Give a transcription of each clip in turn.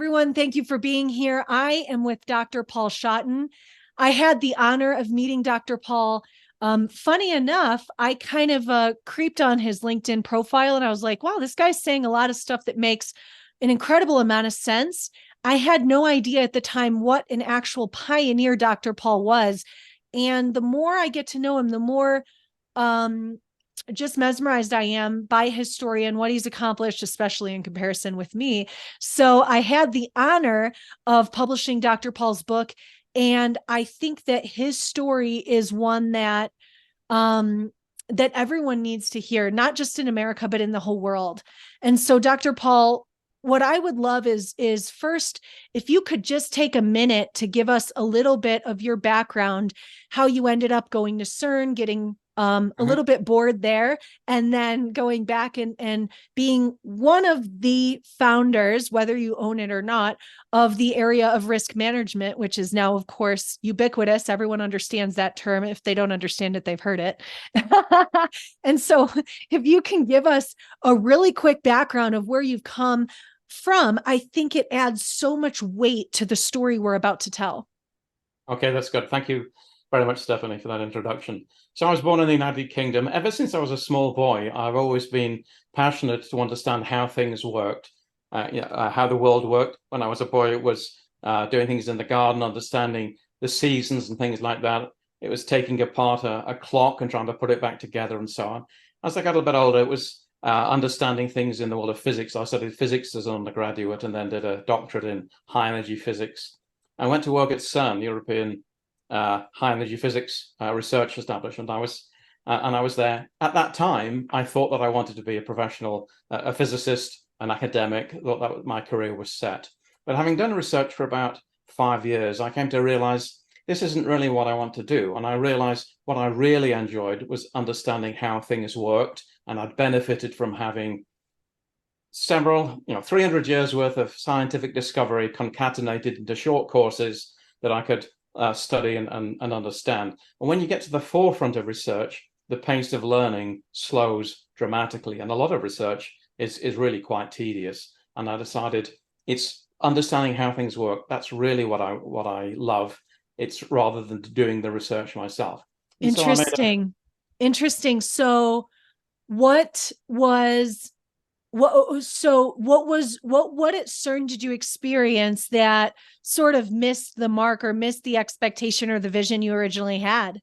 everyone. Thank you for being here. I am with Dr. Paul Shotton. I had the honor of meeting Dr. Paul. Funny enough, I kind of creeped on his LinkedIn profile and I was like, wow, this guy's saying a lot of stuff that makes an incredible amount of sense. I had no idea at the time what an actual pioneer Dr. Paul was. And the more I get to know him, the more just mesmerized I am by his story and what he's accomplished, especially in comparison with me. So I had the honor of publishing Dr. Paul's book. And I think that his story is one that that everyone needs to hear, not just in America, but in the whole world. And so, Dr. Paul, what I would love is first, if you could just take a minute to give us a little bit of your background, how you ended up going to CERN, getting a little bit bored there, and then going back and being one of the founders, whether you own it or not, of the area of risk management, which is now, of course, ubiquitous. Everyone understands that term. If they don't understand it, they've heard it. And so if you can give us a really quick background of where you've come from, I think it adds so much weight to the story we're about to tell. Okay, that's good. Thank you very much, Stephanie, for that introduction. So I was born in the United Kingdom. Ever since I was a small boy, I've always been passionate to understand how things worked, how the world worked. When I was a boy, it was doing things in the garden, understanding the seasons and things like that. It was taking apart a clock and trying to put it back together and so on. As I got a bit older, it was understanding things in the world of physics. I studied physics as an undergraduate and then did a doctorate in high energy physics. I went to work at CERN, European High Energy Physics Research Establishment. I was there. At that time, I thought that I wanted to be a professional, a physicist, an academic, thought that my career was set. But having done research for about 5 years, I came to realize this isn't really what I want to do. And I realized what I really enjoyed was understanding how things worked. And I'd benefited from having several, 300 years worth of scientific discovery concatenated into short courses that I could study and understand. And when you get to the forefront of research, the pace of learning slows dramatically. And a lot of research is really quite tedious. And I decided it's understanding how things work. That's really what I love. It's rather than doing the research myself. And Interesting. Interesting. So what was what at CERN did you experience that sort of missed the mark or missed the expectation or the vision you originally had?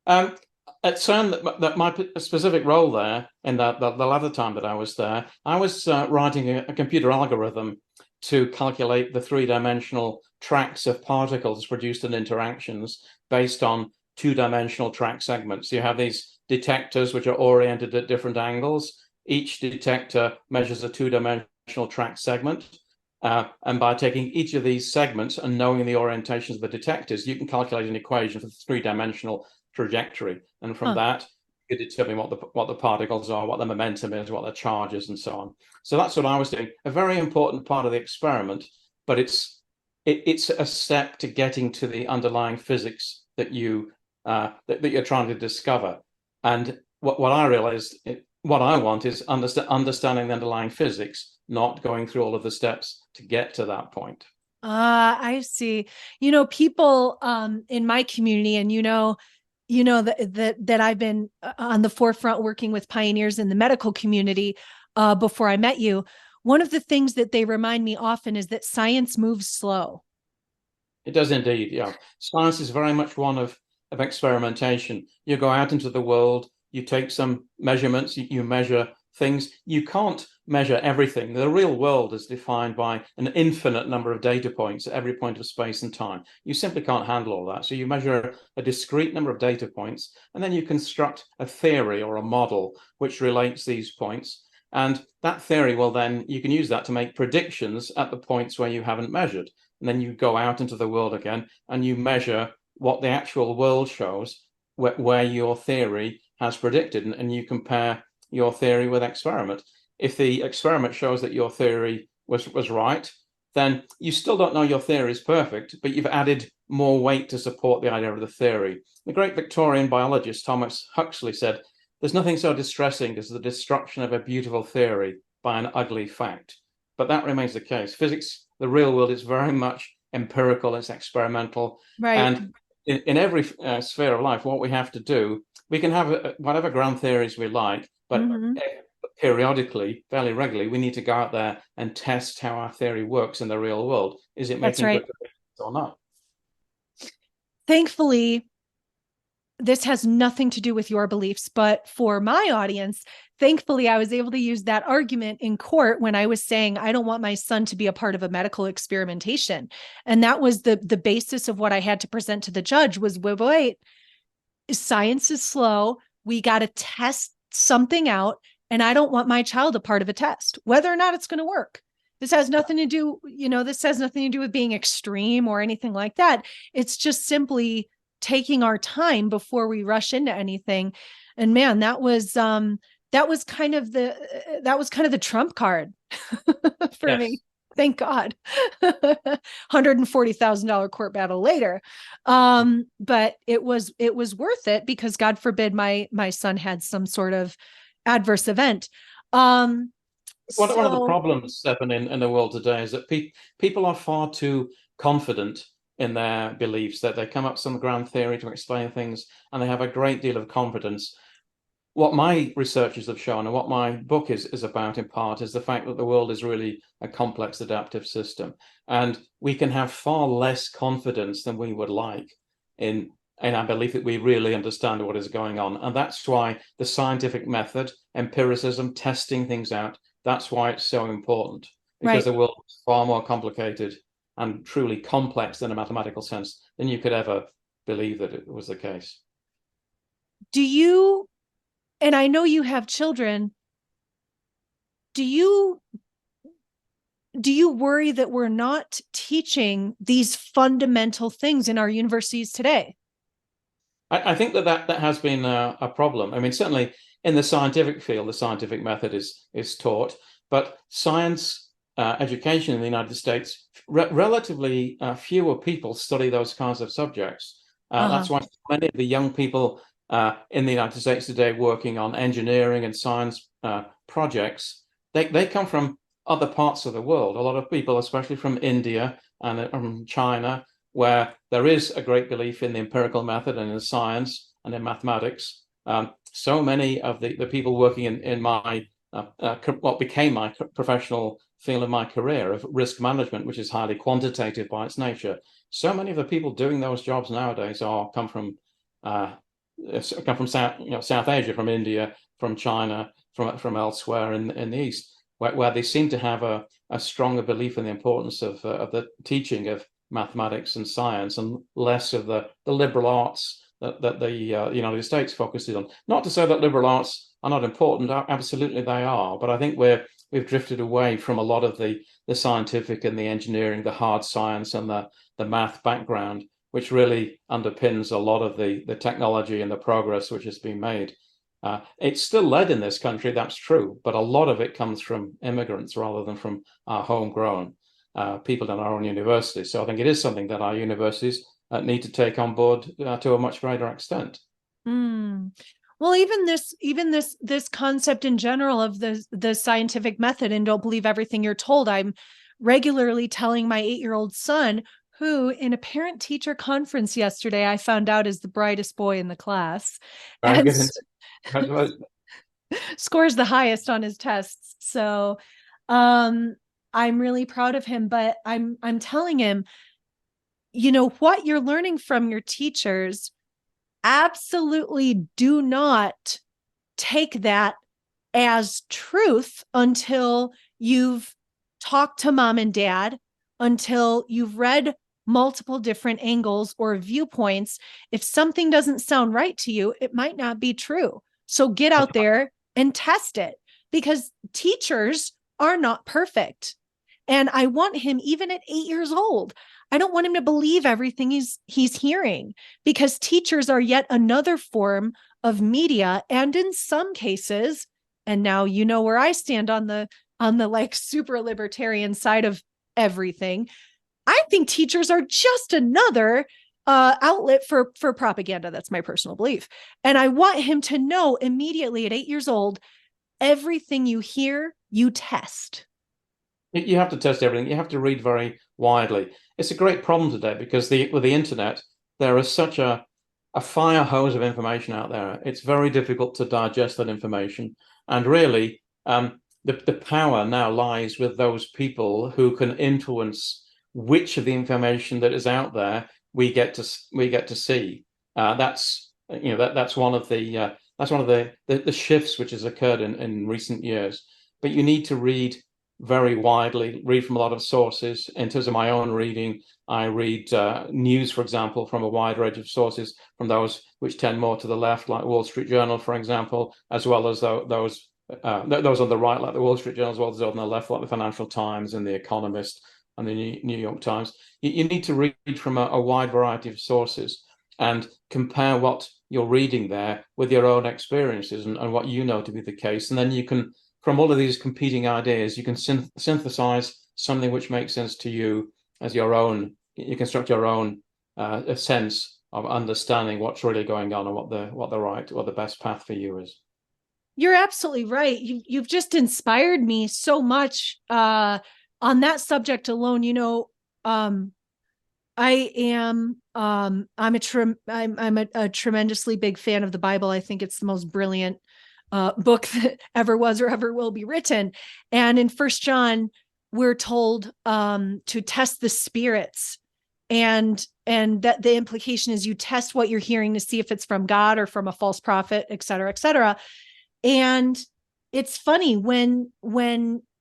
At CERN, that my specific role there, in the latter time that I was there, I was writing a computer algorithm to calculate the three-dimensional tracks of particles produced in interactions based on two-dimensional track segments. You have these detectors which are oriented at different angles. Each detector measures a two-dimensional track segment. And by taking each of these segments and knowing the orientations of the detectors, you can calculate an equation for the three-dimensional trajectory. And from that, you determine what the particles are, what the momentum is, what the charge is, and so on. So that's what I was doing. A very important part of the experiment, but it's a step to getting to the underlying physics that you're trying to discover. And what I realized, what I want is understanding the underlying physics, not going through all of the steps to get to that point. I see. People in my community, and that I've been on the forefront working with pioneers in the medical community before I met you. One of the things that they remind me often is that science moves slow. It does indeed, yeah. Science is very much one of experimentation. You go out into the world, you take some measurements, you measure things. You can't measure everything. The real world is defined by an infinite number of data points at every point of space and time. You simply can't handle all that. So you measure a discrete number of data points, and then you construct a theory or a model which relates these points. And that theory will then, you can use that to make predictions at the points where you haven't measured. And then you go out into the world again and you measure what the actual world shows, where your theory has predicted, and you compare your theory with experiment. If the experiment shows that your theory was right, then you still don't know your theory is perfect, but you've added more weight to support the idea of the theory. The great Victorian biologist Thomas Huxley said, "There's nothing so distressing as the destruction of a beautiful theory by an ugly fact." but that remains the case. Physics, the real world, is very much empirical, it's experimental. Right. And in every sphere of life, what we have to do, we can have whatever grand theories we like, but periodically, fairly regularly, we need to go out there and test how our theory works in the real world. Is it That's making right. good predictions or not? Thankfully, this has nothing to do with your beliefs, but for my audience, thankfully, I was able to use that argument in court when I was saying, I don't want my son to be a part of a medical experimentation. And that was the basis of what I had to present to the judge was, wait, science is slow. We got to test something out. And I don't want my child a part of a test, whether or not it's going to work. This has nothing to do, this has nothing to do with being extreme or anything like that. It's just simply taking our time before we rush into anything. And man, that was kind of the trump card for me. Yes. Thank God. $140,000 court battle later. But it was worth it because God forbid my son had some sort of adverse event. One of the problems, Stefan, in the world today is that people are far too confident in their beliefs, that they come up with some grand theory to explain things, and they have a great deal of confidence. What my researchers have shown, and what my book is about in part, is the fact that the world is really a complex adaptive system, and we can have far less confidence than we would like in our belief that we really understand what is going on. And that's why the scientific method, empiricism, testing things out, that's why it's so important, because the world is far more complicated and truly complex in a mathematical sense than you could ever believe that it was the case. Do you, and I know you have children, do you worry that we're not teaching these fundamental things in our universities today? I think that has been a problem. I mean, certainly in the scientific field, the scientific method is taught, but science education in the United States, relatively fewer people study those kinds of subjects. That's why many of the young people in the United States today working on engineering and science projects, they come from other parts of the world. A lot of people, especially from India and from China, where there is a great belief in the empirical method and in science and in mathematics. So many of the people working in my what became my professional field of my career of risk management, which is highly quantitative by its nature. So many of the people doing those jobs nowadays come from South Asia, from India, from China, from elsewhere in the East, where they seem to have a stronger belief in the importance of the teaching of mathematics and science, and less of the liberal arts that the United States focuses on. Not to say that liberal arts are not important, absolutely they are, but I think we've drifted away from a lot of the scientific and the engineering, the hard science and the math background, which really underpins a lot of the technology and the progress which has been made. It's still led in this country, that's true, but a lot of it comes from immigrants rather than from our homegrown people in our own universities. So I think it is something that our universities need to take on board to a much greater extent. Well, even this concept in general of the scientific method and don't believe everything you're told. I'm regularly telling my 8-year-old son, who in a parent-teacher conference yesterday, I found out is the brightest boy in the class. And scores the highest on his tests. So I'm really proud of him, but I'm telling him, what you're learning from your teachers, absolutely do not take that as truth until you've talked to mom and dad, until you've read multiple different angles or viewpoints. If something doesn't sound right to you, it might not be true. So get out there and test it, because teachers are not perfect. And I want him, even at 8 years old, I don't want him to believe everything he's hearing, because teachers are yet another form of media. And in some cases, and now you know where I stand on the like super libertarian side of everything, I think teachers are just another outlet for propaganda. That's my personal belief. And I want him to know immediately at 8 years old, everything you hear, you test. You have to test everything. You have to read very widely. It's a great problem today because with the internet, there is such a fire hose of information out there. It's very difficult to digest that information. And really, the power now lies with those people who can influence which of the information that is out there we get to see. That's one of the shifts which has occurred in recent years. But you need to read very widely, read from a lot of sources. In terms of my own reading, I read news, for example, from a wide range of sources, from those which tend more to the left, like Wall Street Journal, for example, as well as those on the right, like the Wall Street Journal, as well as those on the left, like the Financial Times and the Economist and the New York Times. You need to read from a wide variety of sources and compare what you're reading there with your own experiences and what you know to be the case. And then you can, from all of these competing ideas, you can synthesize something which makes sense to you as your own. You construct your own a sense of understanding what's really going on and what the best path for you is. You're absolutely right. You've just inspired me so much on that subject alone. I am I'm a tremendously big fan of the Bible. I think it's the most brilliant book that ever was or ever will be written. And in First John, we're told to test the spirits, and that the implication is you test what you're hearing to see if it's from God or from a false prophet, et cetera, et cetera. And it's funny, when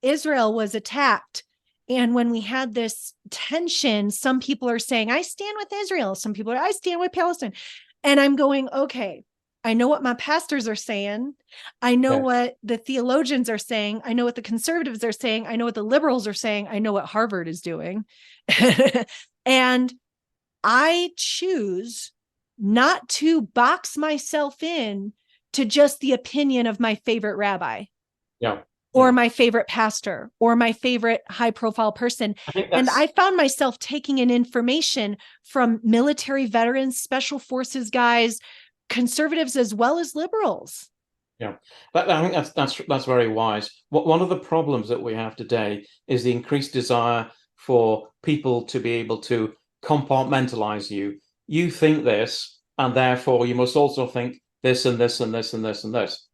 Israel was attacked and when we had this tension, some people are saying, I stand with Israel. Some people are, I stand with Palestine. And I'm going, okay, I know what my pastors are saying. I know what the theologians are saying. I know what the conservatives are saying. I know what the liberals are saying. I know what Harvard is doing. And I choose not to box myself in to just the opinion of my favorite rabbi. Yeah. Or my favorite pastor, or my favorite high profile person. And I found myself taking in information from military veterans, special forces guys, conservatives, as well as liberals. Yeah, I think that's very wise. One of the problems that we have today is the increased desire for people to be able to compartmentalize you. You think this, and therefore you must also think this and this and this and this and this.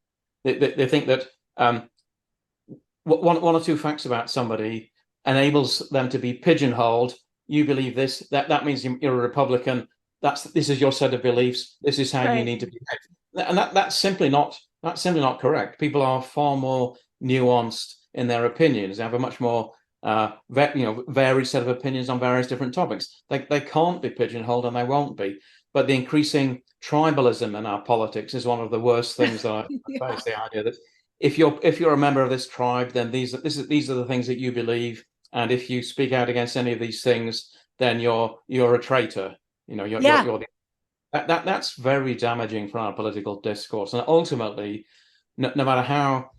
They think that one or two facts about somebody enables them to be pigeonholed. You believe this, that means you're a Republican. This is your set of beliefs. This is how you need to behave. And that's simply not correct. People are far more nuanced in their opinions. They have a much more varied set of opinions on various different topics. They can't be pigeonholed, and they won't be. But the increasing tribalism in our politics is one of the worst things that I face. The idea that if you're a member of this tribe, then these are the things that you believe, and if you speak out against any of these things, then you're a traitor. That's very damaging for our political discourse. And ultimately, no matter how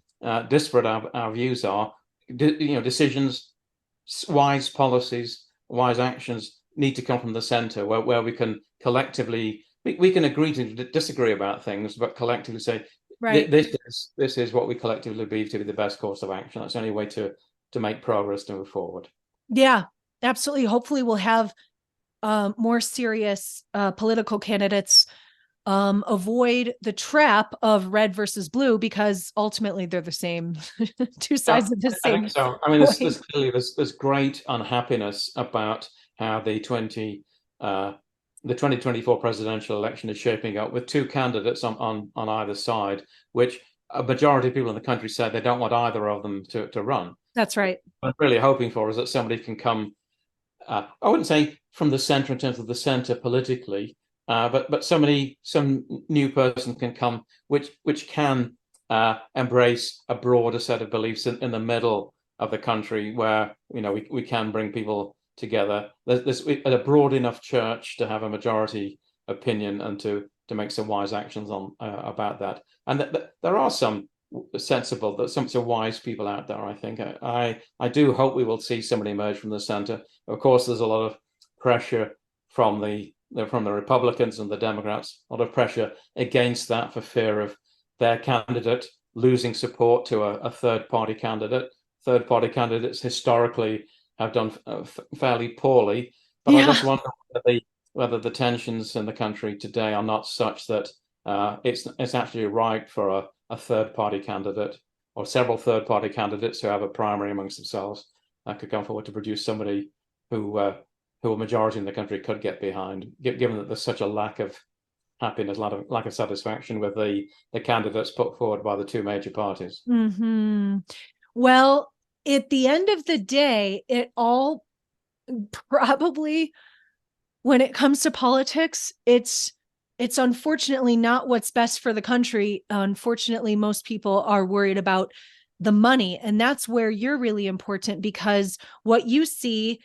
disparate our views are, decisions, wise policies, wise actions need to come from the center, where we can collectively we can agree to disagree about things, but collectively say, this is what we collectively believe to be the best course of action. That's the only way to make progress, to move forward. Yeah, absolutely. Hopefully we'll have more serious political candidates avoid the trap of red versus blue, because ultimately they're the same, two sides of the same. I think so. I mean, there's clearly great unhappiness about how the 2024 presidential election is shaping up, with two candidates on either side, which a majority of people in the country said they don't want either of them to run. That's right. What I'm really hoping for is that somebody can come, I wouldn't say from the center in terms of the center politically, but some new person can come which can embrace a broader set of beliefs in the middle of the country, where we can bring people together. There's a broad enough church to have a majority opinion and to make some wise actions on about that. And there are some sensible, some wise people out there. I think I do hope we will see somebody emerge from the center. Of course, there's a lot of pressure from the Republicans and the Democrats, a lot of pressure against that for fear of their candidate losing support to a third party candidate. third-party candidates historically have done fairly poorly. But I Yeah. just wonder whether the tensions in the country today are not such that it's actually right for a third-party candidate or several third-party candidates who have a primary amongst themselves could come forward to produce somebody who a majority in the country could get behind, given that there's such a lack of happiness, lack of satisfaction with the candidates put forward by the two major parties. Mm-hmm. Well, at the end of the day, it all probably, when it comes to politics, it's unfortunately not what's best for the country. Unfortunately, most people are worried about the money, and that's where you're really important, because what you see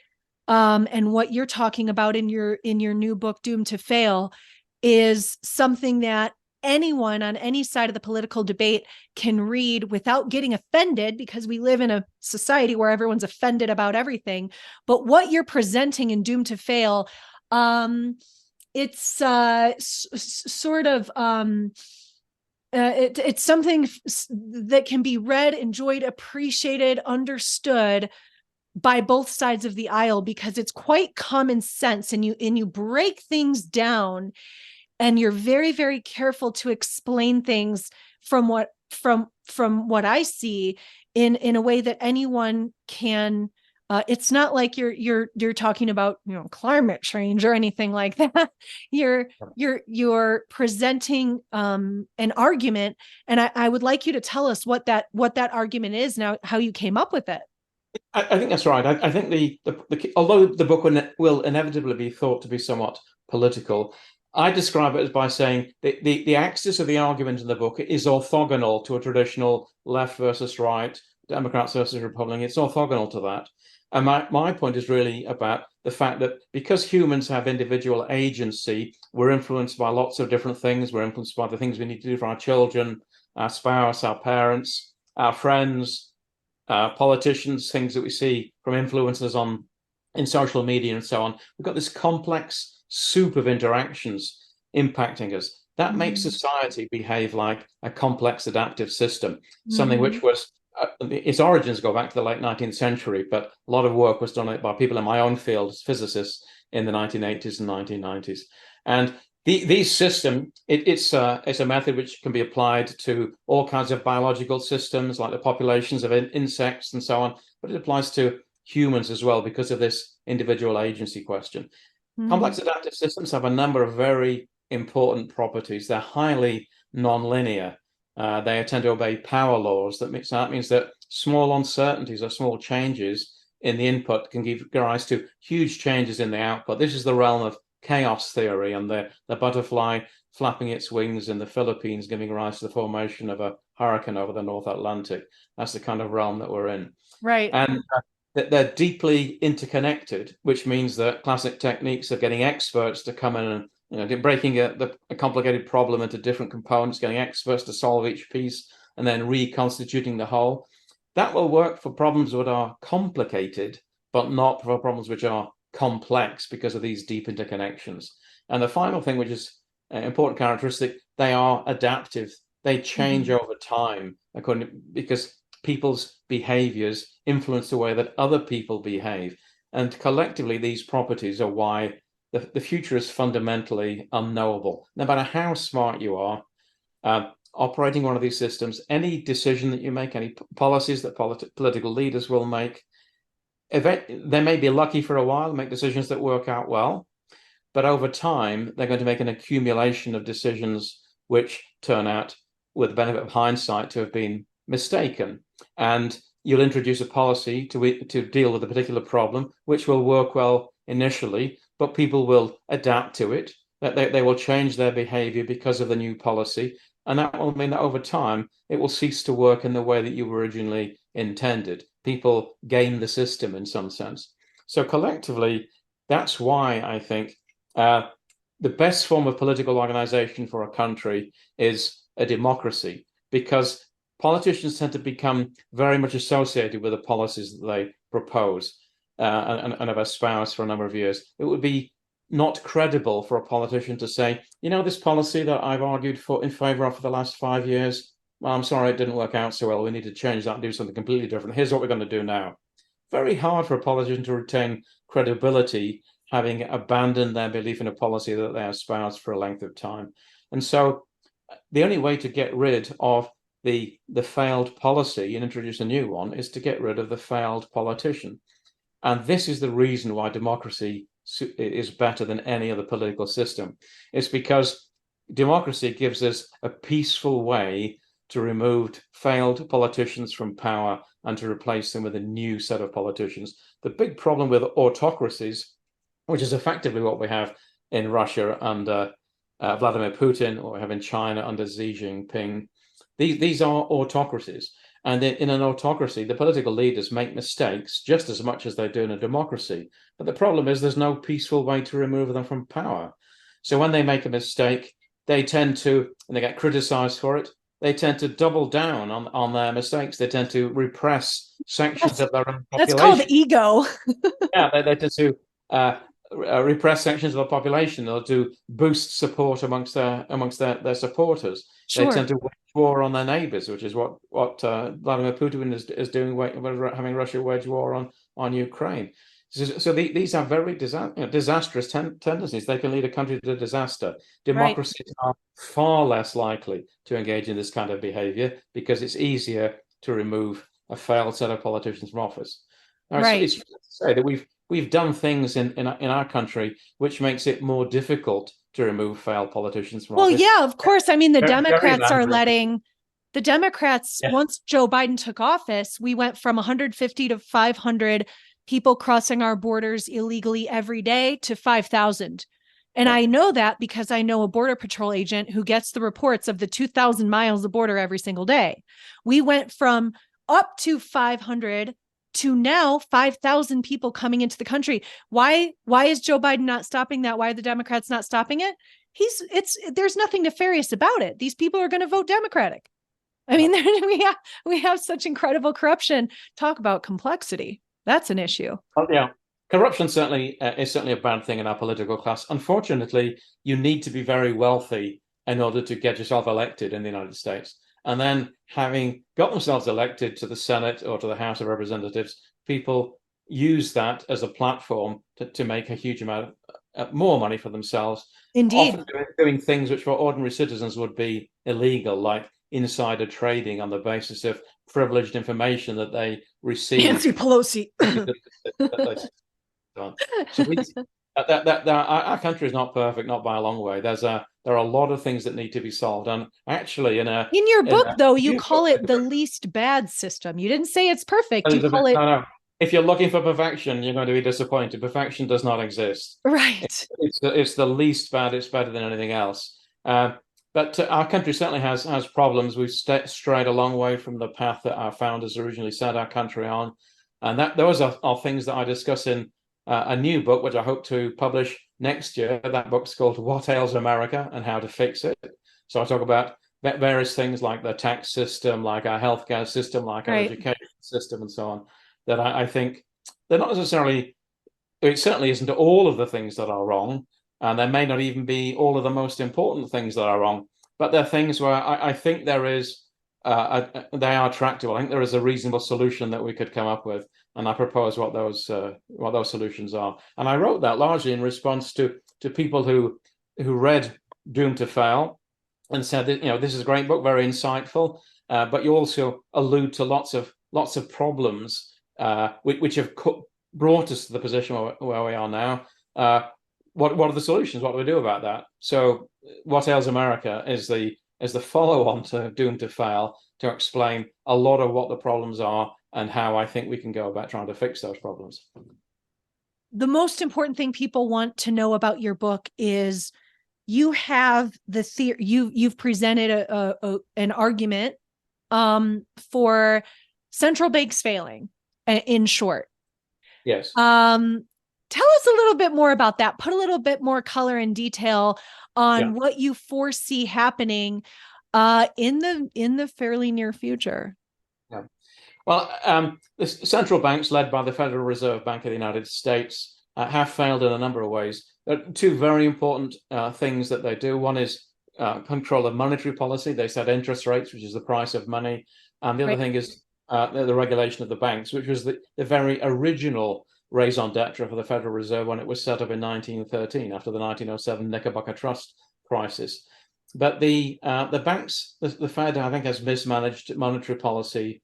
and what you're talking about in your new book, Doomed to Fail, is something that anyone on any side of the political debate can read without getting offended, because we live in a society where everyone's offended about everything. But what you're presenting in Doomed to Fail, it's sort of it's something that can be read, enjoyed, appreciated, understood by both sides of the aisle, because it's quite common sense, and you break things down, and you're very, very careful to explain things from what I see in a way that anyone can. It's not like you're talking about, climate change or anything like that. You're presenting an argument, and I would like you to tell us what that argument is now, how you came up with it. I think that's right. I think although the book will inevitably be thought to be somewhat political, I describe it as by saying the axis of the argument in the book is orthogonal to a traditional left versus right, Democrats versus Republican. It's orthogonal to that. And my point is really about the fact that because humans have individual agency, we're influenced by lots of different things. We're influenced by the things we need to do for our children, our spouse, our parents, our friends, politicians, things that we see from influencers in social media and so on. We've got this complex soup of interactions impacting us. That makes society behave like a complex adaptive system, something which was its origins go back to the late 19th century, but a lot of work was done by people in my own field as physicists in the 1980s and 1990s. And these systems, it's a method which can be applied to all kinds of biological systems, like the populations of insects and so on, but it applies to humans as well because of this individual agency question. Complex adaptive systems have a number of very important properties. They're highly nonlinear. They tend to obey power laws. That means that small uncertainties or small changes in the input can give rise to huge changes in the output. This is the realm of chaos theory, and the butterfly flapping its wings in the Philippines giving rise to the formation of a hurricane over the North Atlantic. That's the kind of realm that we're in. Right. And they're deeply interconnected, which means that classic techniques of getting experts to come in and breaking a complicated problem into different components, getting experts to solve each piece, and then reconstituting the whole. That will work for problems that are complicated, but not for problems which are complex because of these deep interconnections. And the final thing, which is an important characteristic, they are adaptive. They change over time because people's behaviors influence the way that other people behave. And collectively, these properties are why the future is fundamentally unknowable. No matter how smart you are, operating one of these systems, any decision that you make, any policies that political leaders will make, they may be lucky for a while, make decisions that work out well, but over time, they're going to make an accumulation of decisions which turn out, with the benefit of hindsight, to have been mistaken. And you'll introduce a policy to deal with a particular problem, which will work well initially, but people will adapt to it. That they will change their behavior because of the new policy. And that will mean that over time, it will cease to work in the way that you originally intended. People game the system in some sense. So collectively, that's why I think the best form of political organization for a country is a democracy, because politicians tend to become very much associated with the policies that they propose and have espoused for a number of years. It would be not credible for a politician to say, this policy that I've argued for in favor of for the last 5 years, well, I'm sorry, it didn't work out so well. We need to change that and do something completely different. Here's what we're going to do now. Very hard for a politician to retain credibility, having abandoned their belief in a policy that they espoused for a length of time. And so the only way to get rid of the failed policy and introduce a new one is to get rid of the failed politician. And this is the reason why democracy is better than any other political system. It's because democracy gives us a peaceful way to remove failed politicians from power and to replace them with a new set of politicians. The big problem with autocracies, which is effectively what we have in Russia under Vladimir Putin, or we have in China under Xi Jinping, these are autocracies. And in an autocracy, the political leaders make mistakes just as much as they do in a democracy. But the problem is there's no peaceful way to remove them from power. So when they make a mistake, they tend to, and they get criticized for it, they tend to double down on their mistakes. They tend to repress sections of their own population. That's called ego. Yeah, they tend to repress sections of the population. They'll do boost support amongst their supporters. Sure. They tend to wage war on their neighbors, which is what Vladimir Putin is doing, having Russia wage war on Ukraine. So these are very disastrous tendencies. They can lead a country to disaster. Democracies are far less likely to engage in this kind of behavior because it's easier to remove a failed set of politicians from office. Now, it's fair to say that we've done things in our country which makes it more difficult to remove failed politicians from office. Well, yeah, of course. I mean, the Democrats are letting the Democrats, once Joe Biden took office, we went from 150 to 500 people crossing our borders illegally every day to 5,000. And I know that because I know a Border Patrol agent who gets the reports of the 2,000 miles of border every single day. We went from up to 500 to now 5,000 people coming into the country. Why is Joe Biden not stopping that? Why are the Democrats not stopping it? There's nothing nefarious about it. These people are going to vote Democratic. I mean, we have such incredible corruption. Talk about complexity. That's an issue. Oh, yeah. Corruption is certainly a bad thing in our political class. Unfortunately, you need to be very wealthy in order to get yourself elected in the United States. And then having got themselves elected to the Senate or to the House of Representatives, people use that as a platform to make a huge amount of more money for themselves. Indeed. Often doing things which for ordinary citizens would be illegal, like insider trading on the basis of privileged information that they receive. Nancy Pelosi. So our country is not perfect, not by a long way. There are a lot of things that need to be solved. And actually, in your book, though, you call it the least bad system. You didn't say it's perfect. You call it. No. If you're looking for perfection, you're going to be disappointed. Perfection does not exist. Right. It's the least bad. It's better than anything else. But our country certainly has problems. We've strayed a long way from the path that our founders originally set our country on. And those are things that I discuss in a new book, which I hope to publish next year. That book's called What Ails America and How to Fix It. So I talk about various things like the tax system, like our healthcare system, like our education system, and so on, that I think they're not necessarily, it certainly isn't all of the things that are wrong, and there may not even be all of the most important things that are wrong, but they're things where I think there is, they are tractable. I think there is a reasonable solution that we could come up with, and I propose what those solutions are. And I wrote that largely in response to people who read Doomed to Fail and said that, this is a great book, very insightful, but you also allude to lots of problems which have brought us to the position where we are now. What are the solutions? What do we do about that? So What Ails America is the follow-on to Doomed to Fail, to explain a lot of what the problems are and how I think we can go about trying to fix those problems. The most important thing people want to know about your book is you have the theory. You've presented an argument for central banks failing. In short, yes. Tell us a little bit more about that. Put a little bit more color and detail on what you foresee happening in the fairly near future. Yeah. Well, the central banks, led by the Federal Reserve Bank of the United States, have failed in a number of ways. There are two very important things that they do. One is control of monetary policy. They set interest rates, which is the price of money. And the other thing is the regulation of the banks, which was the very original raison d'etre for the Federal Reserve when it was set up in 1913 after the 1907 Knickerbocker Trust crisis. But the banks, the Fed, I think, has mismanaged monetary policy,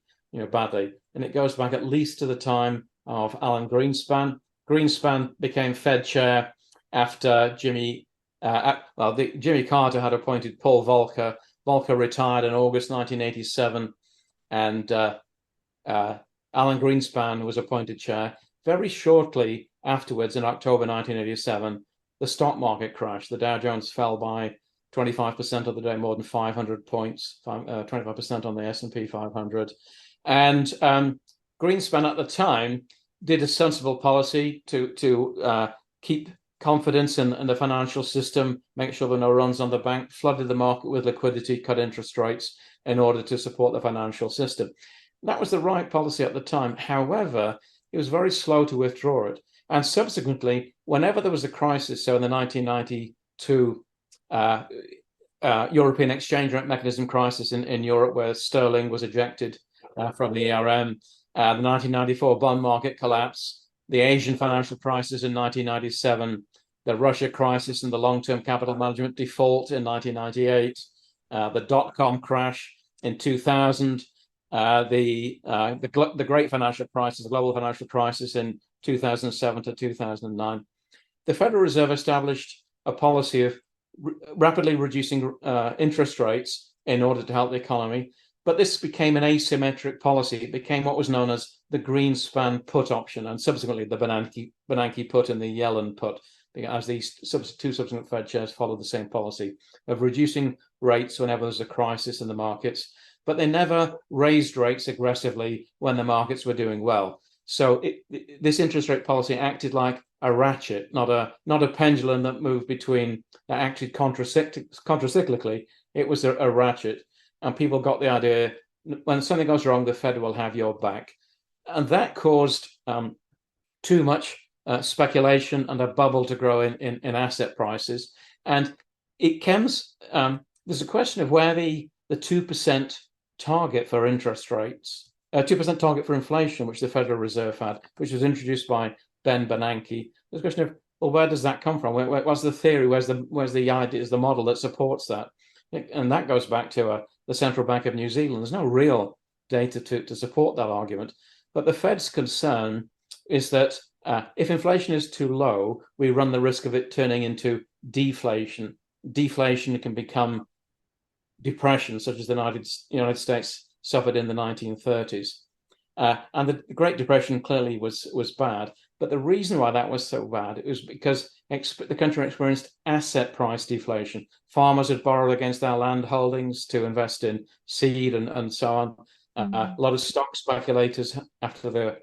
badly, and it goes back at least to the time of Alan Greenspan. Greenspan became Fed chair after Jimmy Carter had appointed Paul Volcker. Volcker retired in August 1987, and Alan Greenspan was appointed chair. Very shortly afterwards, in October 1987, the stock market crashed. The Dow Jones fell by 25% of the day, more than 500 points, 25% on the S&P 500. And Greenspan at the time did a sensible policy to keep confidence in the financial system, make sure there were no runs on the bank, flooded the market with liquidity, cut interest rates in order to support the financial system. That was the right policy at the time. However, it was very slow to withdraw it. And subsequently, whenever there was a crisis, so in the 1992 European exchange rate mechanism crisis in Europe, where sterling was ejected from the ERM, the 1994 bond market collapse, the Asian financial crisis in 1997, the Russia crisis and the long-term capital management default in 1998, the dot-com crash in 2000, the great financial crisis, the global financial crisis in 2007 to 2009. The Federal Reserve established a policy of rapidly reducing interest rates in order to help the economy. But this became an asymmetric policy. It became what was known as the Greenspan put option, and subsequently the Bernanke put and the Yellen put, as these two subsequent Fed chairs followed the same policy of reducing rates whenever there's a crisis in the markets. But they never raised rates aggressively when the markets were doing well. So this interest rate policy acted like a ratchet, not a pendulum that moved between, that acted contracyclically. It was a ratchet. And people got the idea, when something goes wrong, the Fed will have your back. And that caused too much speculation and a bubble to grow in asset prices. And it comes, there's a question of where the 2% target for interest rates, 2% target for inflation, which the Federal Reserve had, which was introduced by Ben Bernanke. There's a question of, well, where does that come from? What's the theory? Where's the idea, is the model that supports that? And that goes back to the Central Bank of New Zealand. There's no real data to support that argument. But the Fed's concern is that if inflation is too low, we run the risk of it turning into deflation. Deflation can become depression, such as the United States suffered in the 1930s. And the Great Depression clearly was bad. But the reason why that was so bad, it was because the country experienced asset price deflation. Farmers had borrowed against their land holdings to invest in seed and so on. A lot of stock speculators after the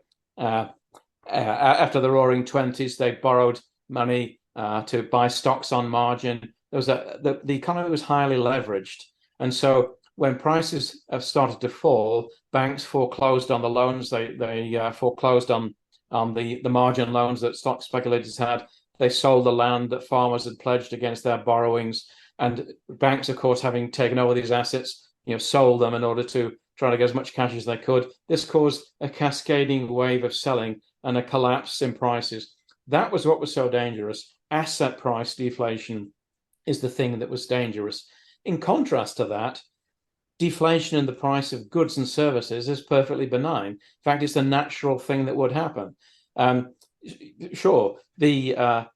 Roaring Twenties, they borrowed money to buy stocks on margin. The economy was highly leveraged, and so when prices have started to fall, banks foreclosed on the loans. They foreclosed on the margin loans that stock speculators had. They sold the land that farmers had pledged against their borrowings, and banks, of course, having taken over these assets, sold them in order to try to get as much cash as they could. This caused a cascading wave of selling and a collapse in prices. That was what was so dangerous. Asset price deflation is the thing that was dangerous. In contrast to that, deflation in the price of goods and services is perfectly benign. In fact, it's the natural thing that would happen. Sure, the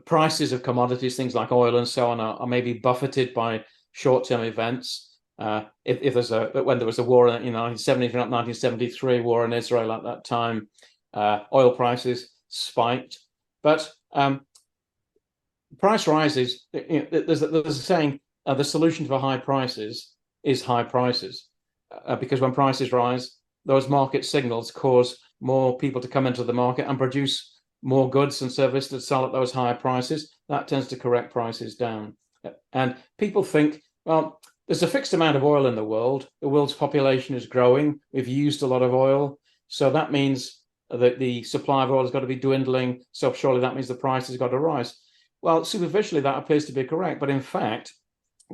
prices of commodities, things like oil and so on, are maybe buffeted by short-term events. If there's when there was a war in 1973 war in Israel at that time, oil prices spiked. But price rises. There's a saying: the solution for high prices is high prices, because when prices rise, those market signals cause more people to come into the market and produce more goods and services to sell at those higher prices. That tends to correct prices down. And people think, well, there's a fixed amount of oil in the world. The world's population is growing. We've used a lot of oil. So that means that the supply of oil has got to be dwindling. So surely that means the price has got to rise. Well, superficially, that appears to be correct. But in fact,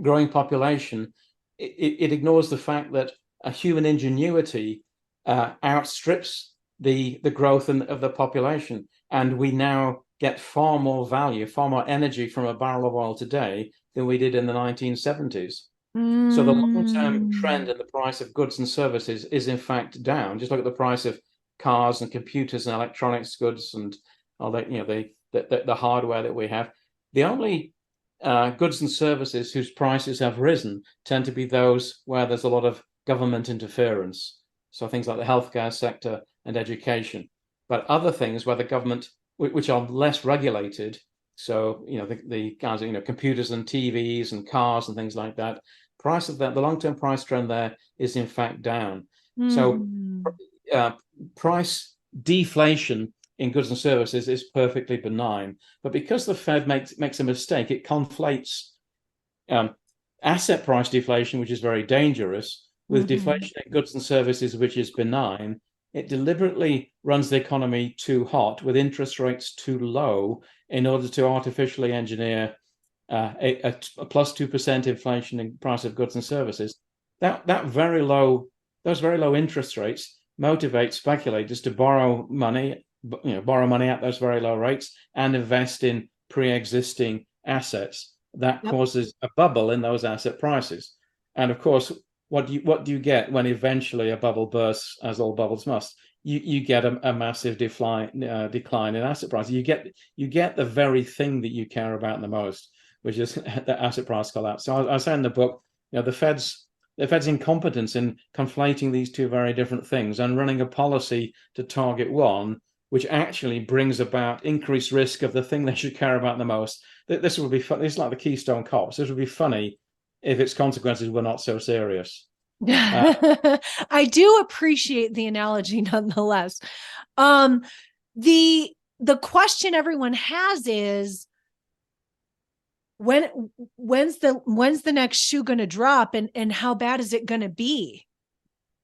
growing population, it ignores the fact that a human ingenuity outstrips the growth of the population. And we now get far more value, far more energy from a barrel of oil today than we did in the 1970s. So the long-term trend in the price of goods and services is in fact down. Just look at the price of cars and computers and electronics goods and all that, the hardware that we have. The only goods and services whose prices have risen tend to be those where there's a lot of government interference. So things like the healthcare sector and education. But other things where the government, which are less regulated, so the kinds of computers and TVs and cars and things like that, price of that, the long-term price trend there is in fact down. So price deflation in goods and services is perfectly benign. But because the Fed makes a mistake, it conflates asset price deflation, which is very dangerous, with deflation in goods and services, which is benign. It deliberately runs the economy too hot with interest rates too low in order to artificially engineer a plus 2% inflation in price of goods and services. Those very low interest rates motivate speculators to borrow money at those very low rates and invest in pre-existing assets. That causes a bubble in those asset prices. And of course, what do you get when eventually a bubble bursts, as all bubbles must? You get a massive decline in asset prices. You get the very thing that you care about the most, which is the asset price collapse. So I say in the book, the Fed's incompetence in conflating these two very different things and running a policy to target one, which actually brings about increased risk of the thing they should care about the most. This would be fun. This is like the Keystone Cops. This would be funny if its consequences were not so serious. I do appreciate the analogy nonetheless. The question everyone has is when's the next shoe going to drop, and how bad is it going to be?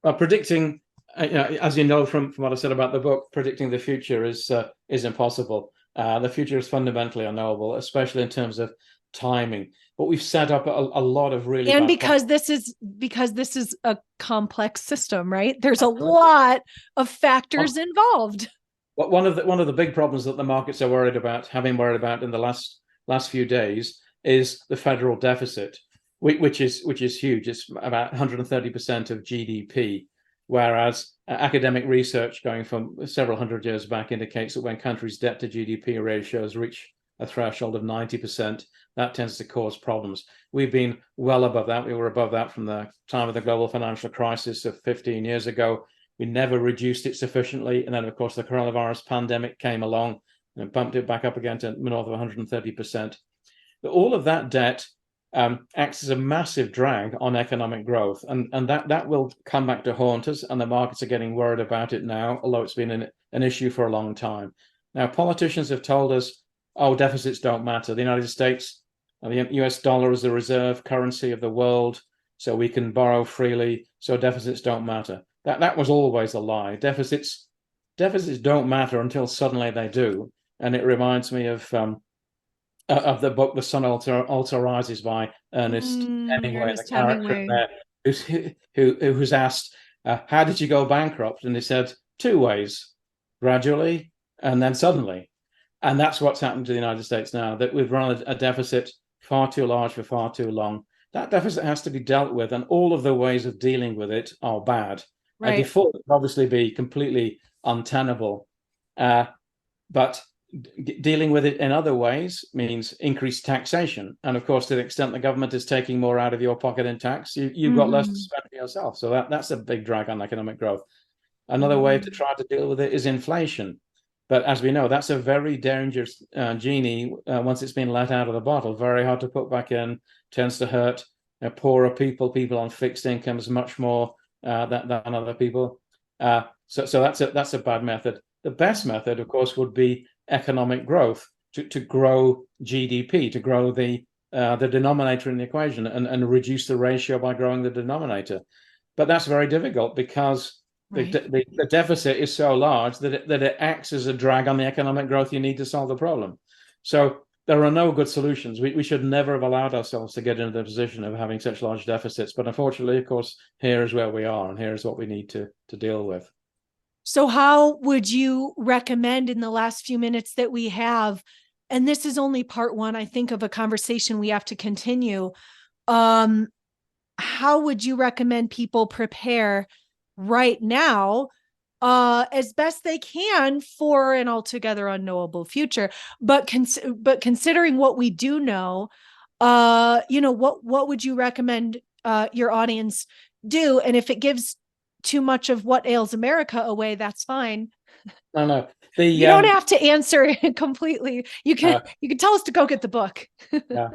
Well, predicting, as you know from what I said about the book, predicting the future is impossible. The future is fundamentally unknowable, especially in terms of timing. But we've set up a lot of really and because this is a complex system, right? There's a lot of factors involved. One of the big problems that the markets are have been worried about in the last few days is the federal deficit, which is huge. It's about 130% of GDP, whereas academic research going from several hundred years back indicates that when countries' debt to GDP ratios reach a threshold of 90%, that tends to cause problems. We've been well above that. We were above that from the time of the global financial crisis of 15 years ago. We never reduced it sufficiently. And then, of course, the coronavirus pandemic came along and bumped it back up again to north of 130%. But all of that debt acts as a massive drag on economic growth. And that will come back to haunt us. And the markets are getting worried about it now, although it's been an issue for a long time. Now, politicians have told us, oh, deficits don't matter. The United States, the US dollar is the reserve currency of the world, so we can borrow freely, so deficits don't matter. That was always a lie. Deficits don't matter until suddenly they do. And it reminds me of the book The Sun Also Rises by Ernest Hemingway, the character there, who was asked, how did you go bankrupt? And he said, two ways, gradually and then suddenly. And that's what's happened to the United States now, that we've run a deficit far too large for far too long. That deficit has to be dealt with, and all of the ways of dealing with it are bad. Right. A default would obviously be completely untenable, but dealing with it in other ways means increased taxation. And of course, to the extent the government is taking more out of your pocket in tax, you've got less to spend for yourself. So that's a big drag on economic growth. Another way to try to deal with it is inflation. But as we know, that's a very dangerous genie once it's been let out of the bottle. Very hard to put back in, tends to hurt poorer people on fixed incomes much more than other people. So that's a bad method. The best method, of course, would be economic growth, to grow GDP, to grow the denominator in the equation and reduce the ratio by growing the denominator. But that's very difficult because the deficit is so large that it acts as a drag on the economic growth you need to solve the problem. So there are no good solutions. We should never have allowed ourselves to get into the position of having such large deficits. But unfortunately, of course, here is where we are, and here is what we need to deal with. So how would you recommend in the last few minutes that we have, and this is only part one, I think, of a conversation we have to continue, how would you recommend people prepare right now as best they can for an altogether unknowable future? But considering what we do know, what would you recommend your audience do? And if it gives too much of what ails America away, that's fine. No. You don't have to answer it completely. You can tell us to go get the book. Yeah.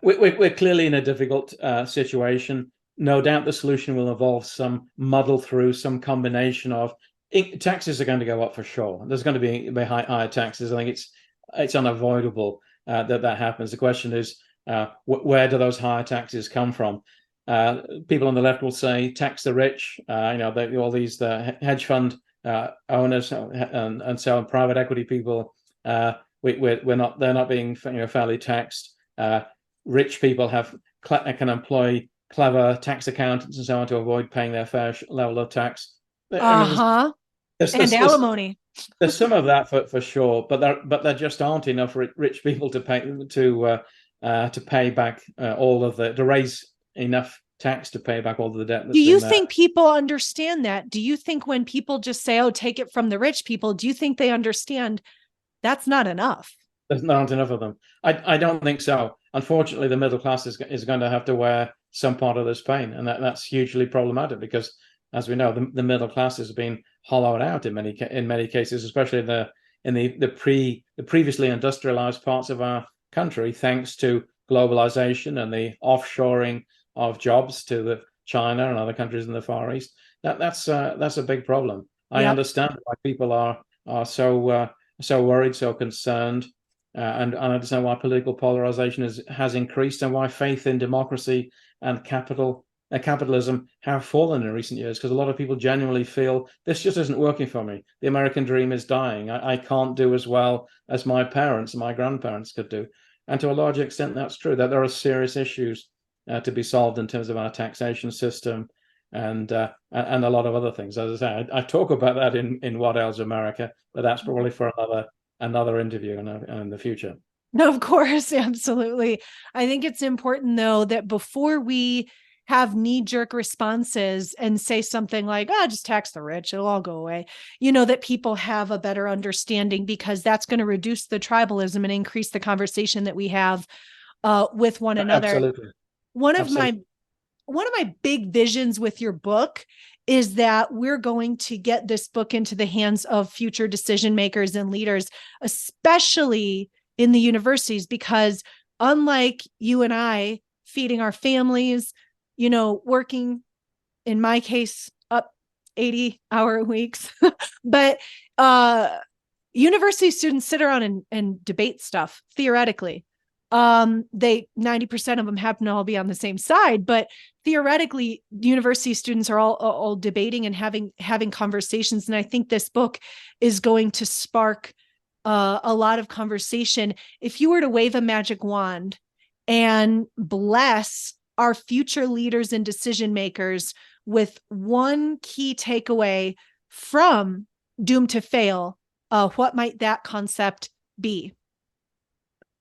We're clearly in a difficult situation. No doubt the solution will involve some muddle through, some combination of taxes are going to go up for sure. There's going to be higher taxes. I think it's unavoidable that happens. The question is, where do those higher taxes come from? People on the left will say tax the rich. All these hedge fund owners and so on, private equity people. They're not being fairly taxed. Rich people can employ clever tax accountants and so on to avoid paying their fair level of tax. And alimony. There's some of that for sure, but there just aren't enough rich people to pay back to raise enough tax to pay back all of the debt. Do you think people understand that? Do you think when people just say, "Oh, take it from the rich people," do you think they understand that's not enough? There's not enough of them. I don't think so. Unfortunately, the middle class is going to have to wear some part of this pain, and that's hugely problematic because, as we know, the middle class has been hollowed out in many cases, especially in the previously industrialized parts of our country, thanks to globalization and the offshoring of jobs to China and other countries in the Far East. That's a big problem. I understand why people are so worried, so concerned, and I understand why political polarization has increased and why faith in democracy and capitalism have fallen in recent years, because a lot of people genuinely feel this just isn't working for me. The American dream is dying. I can't do as well as my parents and my grandparents could do. And to a large extent, that's true, that there are serious issues to be solved in terms of our taxation system and a lot of other things. As I say, I talk about that in What Ails America, but that's probably for another interview in the future. No, of course, absolutely. I think it's important, though, that before we have knee-jerk responses and say something like, just tax the rich, it'll all go away, that people have a better understanding, because that's going to reduce the tribalism and increase the conversation that we have with one another. Absolutely. One of my big visions with your book is that we're going to get this book into the hands of future decision makers and leaders, especially in the universities, because unlike you and I feeding our families, working, in my case, up 80-hour weeks, but university students sit around and debate stuff theoretically. 90% of them happen to all be on the same side, but theoretically, university students are all debating and having conversations. And I think this book is going to spark a lot of conversation. If you were to wave a magic wand and bless our future leaders and decision makers with one key takeaway from Doomed to Fail, what might that concept be?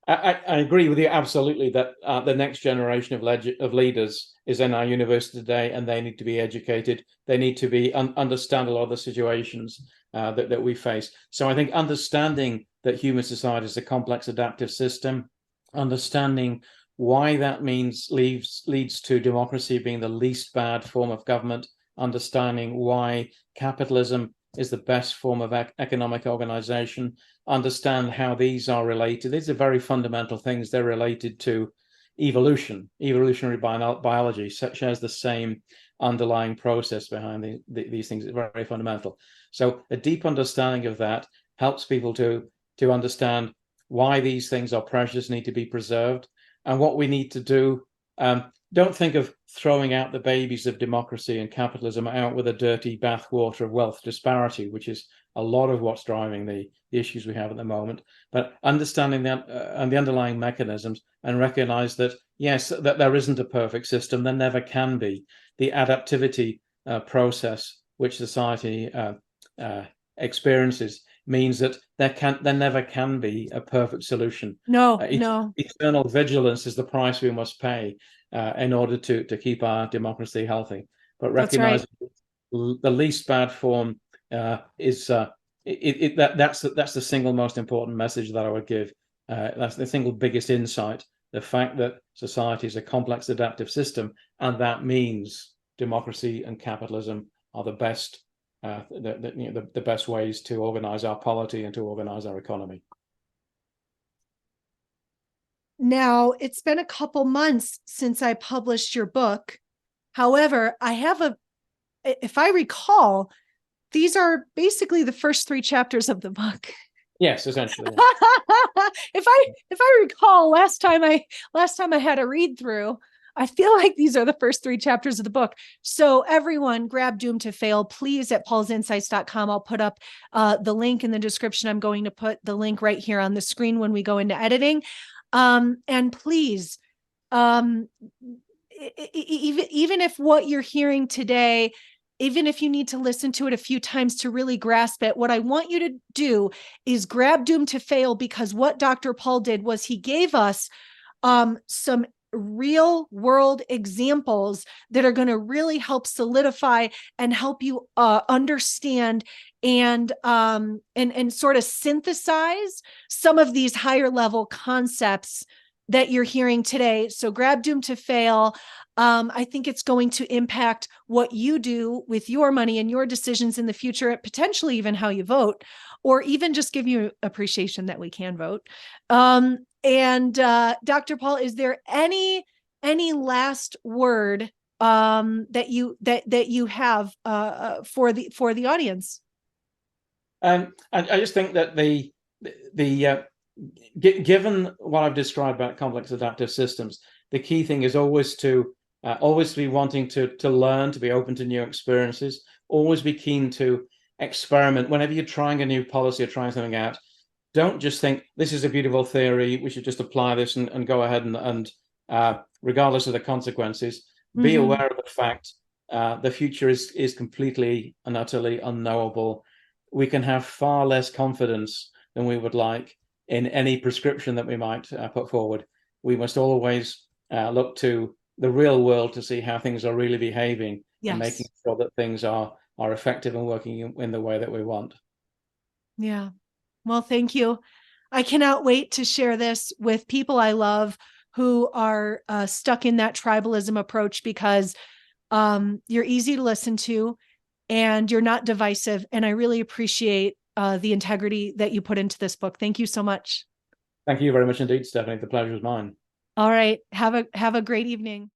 I agree with you absolutely that the next generation of leaders is in our university today, and they need to be educated. They need to understand a lot of the situations that we face. So I think understanding that human society is a complex adaptive system, understanding why that leads to democracy being the least bad form of government, understanding why capitalism is the best form of economic organization, understand how these are related. These are very fundamental things. They're related to evolution. Evolutionary biology shares the same underlying process behind these things. It's very, very fundamental. So a deep understanding of that helps people to understand why these things are precious, need to be preserved, and what we need to do. Don't think of throwing out the babies of democracy and capitalism out with a dirty bathwater of wealth disparity, which is a lot of what's driving the issues we have at the moment. But understanding that and the underlying mechanisms, and recognize that, yes, that there isn't a perfect system, there never can be. The adaptivity process which society experiences means that there never can be a perfect solution. No, no. Eternal vigilance is the price we must pay in order to keep our democracy healthy. But That's right. recognize the least bad form is that's the single most important message that I would give. That's the single biggest insight: the fact that society is a complex adaptive system, and that means democracy and capitalism are the best the best ways to organize our polity and to organize our economy. Now, it's been a couple months since I published your book. However, if I recall, these are basically the first 3 chapters of the book. Yes, essentially. If I recall, last time I had a read through, I feel like these are the first 3 chapters of the book. So everyone, grab Doomed to Fail, please, at paulsinsights.com. I'll put up the link in the description. I'm going to put the link right here on the screen when we go into editing. And please, even if what you're hearing today, even if you need to listen to it a few times to really grasp it, what I want you to do is grab Doomed to Fail, because what Dr. Paul did was he gave us some real world examples that are going to really help solidify and help you understand and sort of synthesize some of these higher level concepts that you're hearing today. So grab Doomed to Fail. I think it's going to impact what you do with your money and your decisions in the future, potentially even how you vote, or even just give you appreciation that we can vote. And Dr. Paul, is there any last word that you have for the audience? I just think that given what I've described about complex adaptive systems, the key thing is always to be wanting to learn, to be open to new experiences, always be keen to experiment. Whenever you're trying a new policy or trying something out, don't just think this is a beautiful theory, we should just apply this and go ahead and regardless of the consequences, be aware of the fact the future is completely and utterly unknowable. We can have far less confidence than we would like in any prescription that we might put forward. We must always look to the real world to see how things are really behaving, Yes. And making sure that things are effective and working in the way that we want. Yeah. Well, thank you. I cannot wait to share this with people I love who are stuck in that tribalism approach, because you're easy to listen to and you're not divisive. And I really appreciate the integrity that you put into this book. Thank you so much. Thank you very much indeed, Stephanie. The pleasure is mine. All right. Have a great evening.